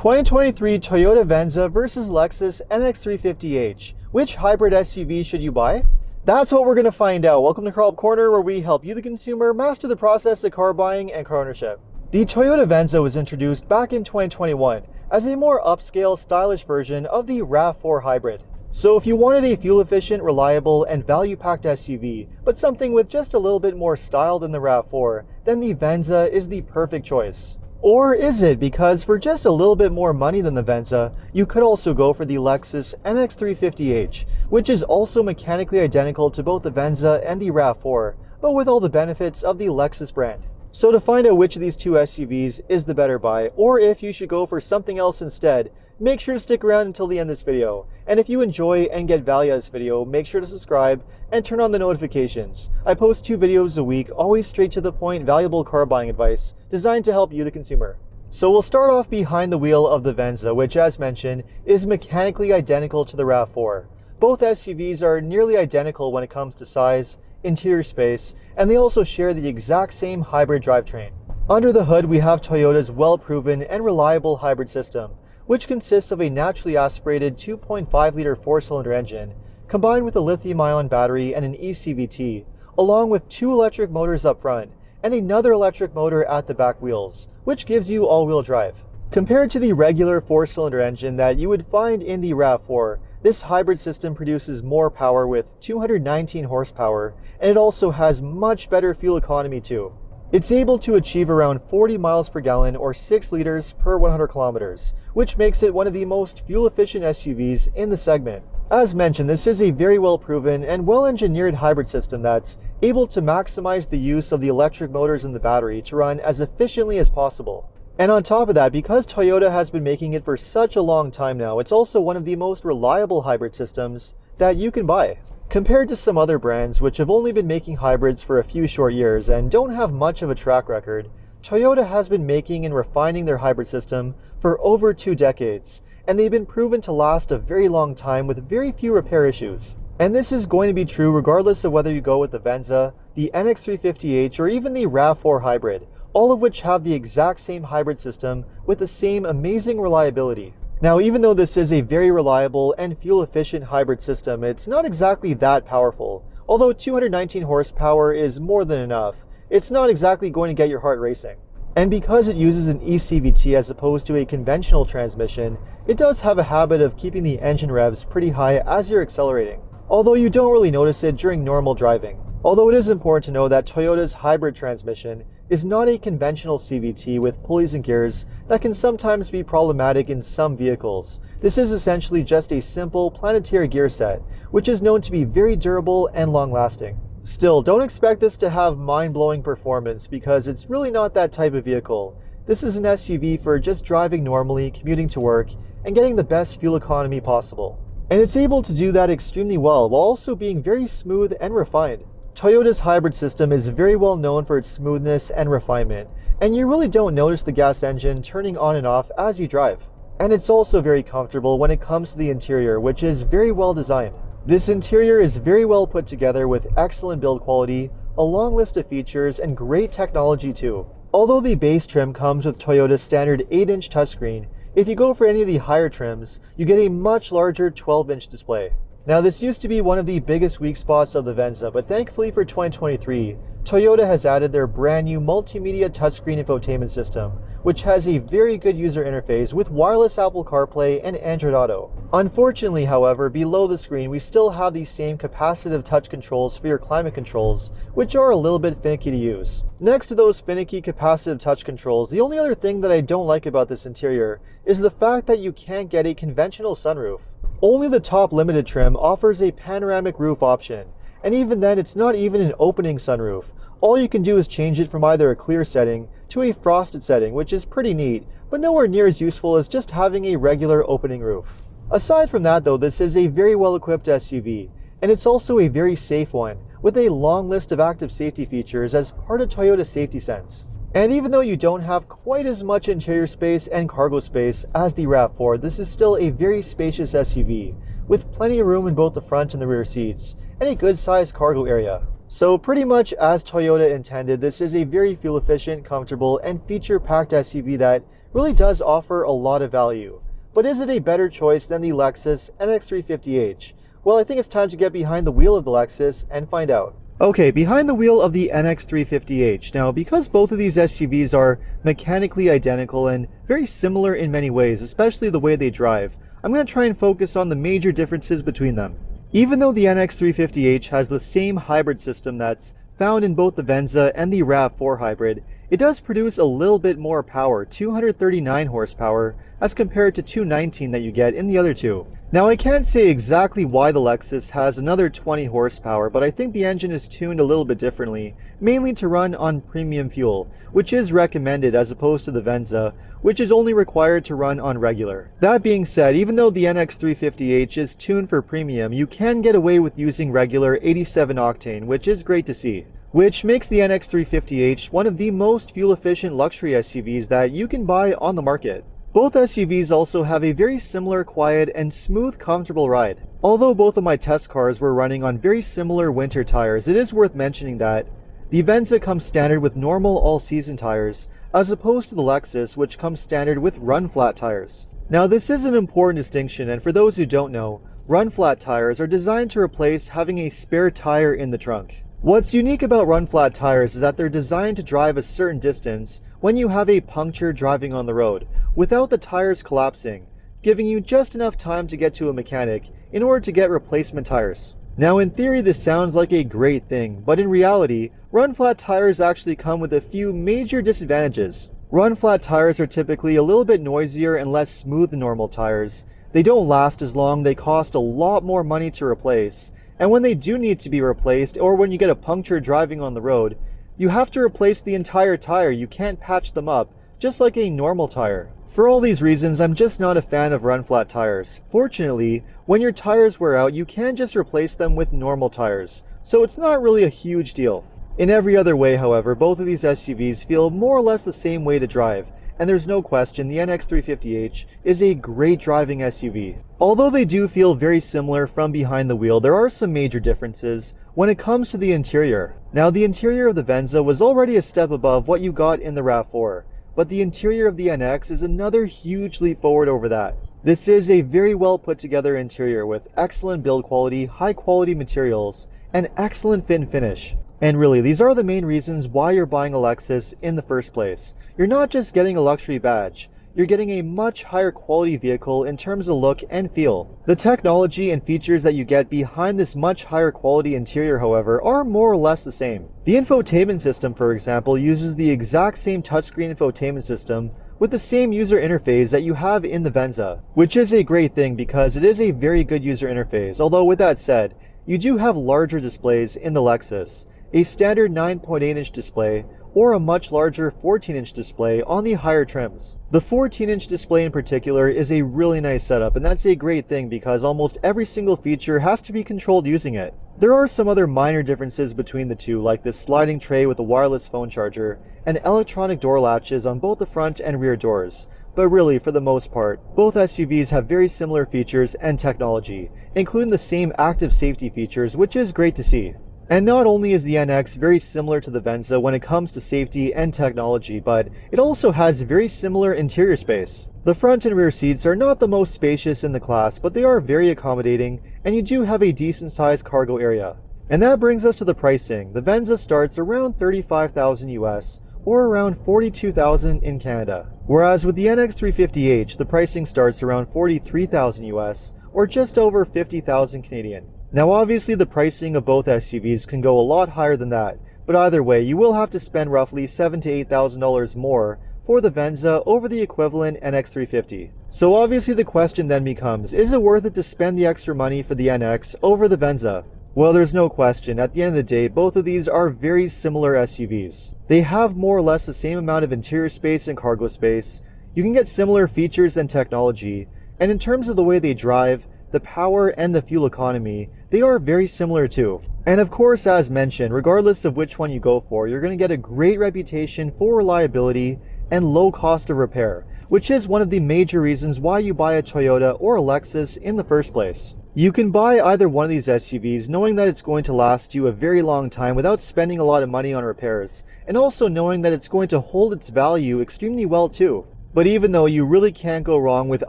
2023 Toyota Venza versus Lexus NX350h. Which hybrid SUV should you buy? That's what we're going to find out. Welcome to Car Help Corner, where we help you, the consumer, master the process of car buying and car ownership. The Toyota Venza was introduced back in 2021 as a more upscale, stylish version of the RAV4 Hybrid. So if you wanted a fuel-efficient, reliable, and value-packed SUV, but something with just a little bit more style than the RAV4, then the Venza is the perfect choice. Or is it? Because for just a little bit more money than the Venza, you could also go for the Lexus NX350h, which is also mechanically identical to both the Venza and the RAV4, but with all the benefits of the Lexus brand. So to find out which of these two SUVs is the better buy, or if you should go for something else instead, make sure to stick around until the end of this video. And if you enjoy and get value out of this video, make sure to subscribe and turn on the notifications. I post 2 videos a week, always straight to the point, valuable car buying advice designed to help you, the consumer. So we'll start off behind the wheel of the Venza, which, as mentioned, is mechanically identical to the RAV4. Both SUVs are nearly identical when it comes to size, interior space, and they also share the exact same hybrid drivetrain. Under the hood, we have Toyota's well-proven and reliable hybrid system, which consists of a naturally aspirated 2.5-liter 4-cylinder engine, combined with a lithium-ion battery and an eCVT, along with 2 electric motors up front, and another electric motor at the back wheels, which gives you all-wheel drive. Compared to the regular 4-cylinder engine that you would find in the RAV4, this hybrid system produces more power with 219 horsepower, and it also has much better fuel economy too. It's able to achieve around 40 miles per gallon or 6 liters per 100 kilometers, which makes it one of the most fuel-efficient SUVs in the segment. As mentioned, this is a very well-proven and well-engineered hybrid system that's able to maximize the use of the electric motors in the battery to run as efficiently as possible. And on top of that, because Toyota has been making it for such a long time now, it's also one of the most reliable hybrid systems that you can buy. Compared to some other brands which have only been making hybrids for a few short years and don't have much of a track record, Toyota has been making and refining their hybrid system for over 2 decades, and they've been proven to last a very long time with very few repair issues. And this is going to be true regardless of whether you go with the Venza, the NX350h, or even the RAV4 Hybrid, all of which have the exact same hybrid system with the same amazing reliability. Now, even though this is a very reliable and fuel-efficient hybrid system, it's not exactly that powerful. Although 219 horsepower is more than enough, it's not exactly going to get your heart racing. And because it uses an eCVT as opposed to a conventional transmission, it does have a habit of keeping the engine revs pretty high as you're accelerating, although you don't really notice it during normal driving. Although it is important to know that Toyota's hybrid transmission is not a conventional CVT with pulleys and gears that can sometimes be problematic in some vehicles. This is essentially just a simple planetary gear set, which is known to be very durable and long-lasting. Still, don't expect this to have mind-blowing performance because it's really not that type of vehicle. This is an SUV for just driving normally, commuting to work, and getting the best fuel economy possible. And it's able to do that extremely well while also being very smooth and refined. Toyota's hybrid system is very well known for its smoothness and refinement, and you really don't notice the gas engine turning on and off as you drive. And it's also very comfortable when it comes to the interior, which is very well designed. This interior is very well put together with excellent build quality, a long list of features, and great technology too. Although the base trim comes with Toyota's standard 8-inch touchscreen, if you go for any of the higher trims, you get a much larger 12-inch display. Now, this used to be one of the biggest weak spots of the Venza, but thankfully for 2023, Toyota has added their brand new multimedia touchscreen infotainment system, which has a very good user interface with wireless Apple CarPlay and Android Auto. Unfortunately, however, below the screen, we still have these same capacitive touch controls for your climate controls, which are a little bit finicky to use. Next to those finicky capacitive touch controls, the only other thing that I don't like about this interior is the fact that you can't get a conventional sunroof. Only the top limited trim offers a panoramic roof option, and even then it's not even an opening sunroof. All you can do is change it from either a clear setting to a frosted setting, which is pretty neat, but nowhere near as useful as just having a regular opening roof. Aside from that though, this is a very well equipped SUV, and it's also a very safe one, with a long list of active safety features as part of Toyota's Safety Sense. And even though you don't have quite as much interior space and cargo space as the RAV4, this is still a very spacious SUV, with plenty of room in both the front and the rear seats, and a good sized cargo area. So pretty much as Toyota intended, this is a very fuel efficient, comfortable, and feature-packed SUV that really does offer a lot of value. But is it a better choice than the Lexus NX350h? Well, I think it's time to get behind the wheel of the Lexus and find out. Okay, behind the wheel of the NX350h. Now, because both of these SUVs are mechanically identical and very similar in many ways, especially the way they drive, I'm going to try and focus on the major differences between them. Even though the NX350h has the same hybrid system that's found in both the Venza and the RAV4 Hybrid, it does produce a little bit more power, 239 horsepower, as compared to 219 that you get in the other two. Now, I can't say exactly why the Lexus has another 20 horsepower, but I think the engine is tuned a little bit differently, mainly to run on premium fuel, which is recommended as opposed to the Venza, which is only required to run on regular. That being said, even though the NX350h is tuned for premium, you can get away with using regular 87 octane, which is great to see. Which makes the NX350h one of the most fuel-efficient luxury SUVs that you can buy on the market. Both SUVs also have a very similar, quiet, and smooth, comfortable ride. Although both of my test cars were running on very similar winter tires, it is worth mentioning that the Venza comes standard with normal all-season tires, as opposed to the Lexus, which comes standard with run-flat tires. Now, this is an important distinction, and for those who don't know, run-flat tires are designed to replace having a spare tire in the trunk. What's unique about run-flat tires is that they're designed to drive a certain distance when you have a puncture driving on the road, without the tires collapsing, giving you just enough time to get to a mechanic in order to get replacement tires. Now, in theory, this sounds like a great thing, but in reality, run-flat tires actually come with a few major disadvantages. Run-flat tires are typically a little bit noisier and less smooth than normal tires. They don't last as long, they cost a lot more money to replace, and when they do need to be replaced, or when you get a puncture driving on the road, you have to replace the entire tire. You can't patch them up, just like a normal tire. For all these reasons, I'm just not a fan of run-flat tires. Fortunately, when your tires wear out, you can just replace them with normal tires, so it's not really a huge deal. In every other way, however, both of these SUVs feel more or less the same way to drive, and there's no question the NX350h is a great driving SUV. Although they do feel very similar from behind the wheel, there are some major differences when it comes to the interior. Now, the interior of the Venza was already a step above what you got in the RAV4, but the interior of the NX is another huge leap forward over that. This is a very well put together interior with excellent build quality, high quality materials, and excellent fit and finish. And really, these are the main reasons why you're buying a Lexus in the first place. You're not just getting a luxury badge, you're getting a much higher quality vehicle in terms of look and feel. The technology and features that you get behind this much higher quality interior, however, are more or less the same. The infotainment system, for example, uses the exact same touchscreen infotainment system with the same user interface that you have in the Venza, which is a great thing because it is a very good user interface. Although with that said, you do have larger displays in the Lexus, a standard 9.8-inch display, or a much larger 14-inch display on the higher trims. The 14-inch display in particular is a really nice setup, and that's a great thing because almost every single feature has to be controlled using it. There are some other minor differences between the two, like this sliding tray with a wireless phone charger and electronic door latches on both the front and rear doors. But really, for the most part, both SUVs have very similar features and technology, including the same active safety features, which is great to see. And not only is the NX very similar to the Venza when it comes to safety and technology, but it also has very similar interior space. The front and rear seats are not the most spacious in the class, but they are very accommodating, and you do have a decent sized cargo area. And that brings us to the pricing. The Venza starts around $35,000 US, or around $42,000 in Canada. Whereas with the NX350h, the pricing starts around $43,000 US, or just over $50,000 Canadian. Now obviously the pricing of both SUVs can go a lot higher than that, but either way you will have to spend roughly $7,000 to $8,000 more for the Venza over the equivalent NX350. So obviously the question then becomes, is it worth it to spend the extra money for the NX over the Venza? Well, there's no question. At the end of the day, both of these are very similar SUVs. They have more or less the same amount of interior space and cargo space. You can get similar features and technology, and in terms of the way they drive, the power and the fuel economy, they are very similar too. And of course, as mentioned, regardless of which one you go for, you're going to get a great reputation for reliability and low cost of repair, which is one of the major reasons why you buy a Toyota or a Lexus in the first place. You can buy either one of these SUVs knowing that it's going to last you a very long time without spending a lot of money on repairs, and also knowing that it's going to hold its value extremely well too. But even though you really can't go wrong with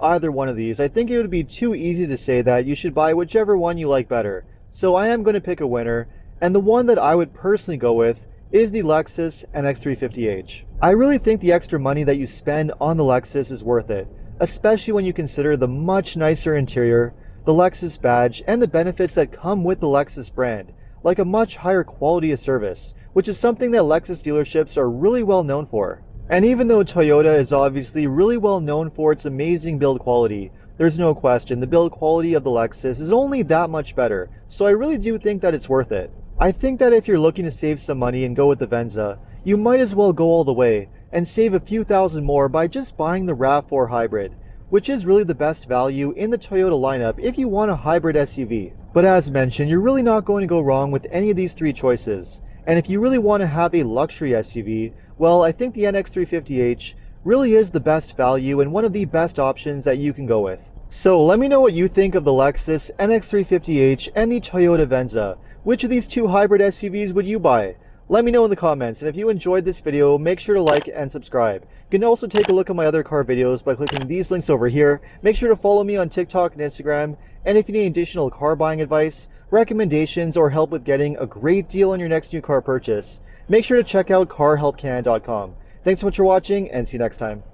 either one of these, I think it would be too easy to say that you should buy whichever one you like better. So I am going to pick a winner, and the one that I would personally go with is the Lexus NX350h. I really think the extra money that you spend on the Lexus is worth it, especially when you consider the much nicer interior, the Lexus badge, and the benefits that come with the Lexus brand, like a much higher quality of service, which is something that Lexus dealerships are really well known for. And even though Toyota is obviously really well known for its amazing build quality, there's no question the build quality of the Lexus is only that much better, so I really do think that it's worth it. I think that if you're looking to save some money and go with the Venza, you might as well go all the way and save a few thousand more by just buying the RAV4 Hybrid, which is really the best value in the Toyota lineup if you want a hybrid SUV. But as mentioned, you're really not going to go wrong with any of these three choices. And if you really want to have a luxury SUV, well, I think the NX350h really is the best value and one of the best options that you can go with. So let me know what you think of the Lexus NX350h and the Toyota Venza. Which of these two hybrid SUVs would you buy? Let me know in the comments, and if you enjoyed this video, make sure to like and subscribe. You can also take a look at my other car videos by clicking these links over here. Make sure to follow me on TikTok and Instagram, and if you need additional car buying advice, recommendations, or help with getting a great deal on your next new car purchase, make sure to check out carhelpcan.com. Thanks so much for watching, and see you next time.